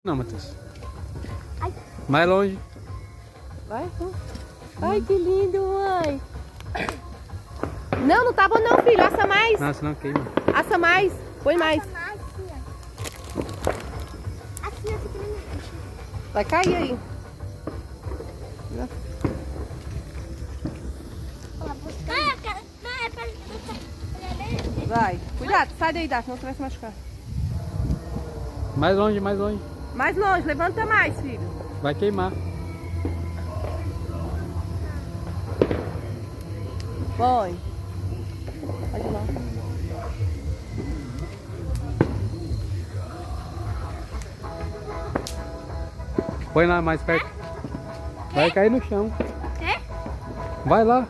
Não, Matheus. Ai. Mais longe. Vai. Ai, que lindo, mãe. Não, não tá bom não, filho. Assa mais. Não, senão queima. Assa mais. Põe mais. Aqui, ó. Vai cair aí. Vai. Cuidado, sai daí, Daphne, senão você vai se machucar. Mais longe, mais longe. Mais longe, levanta mais, filho. Vai queimar. Põe. Pode ir lá. Põe lá mais perto. Vai cair no chão. É? Vai lá.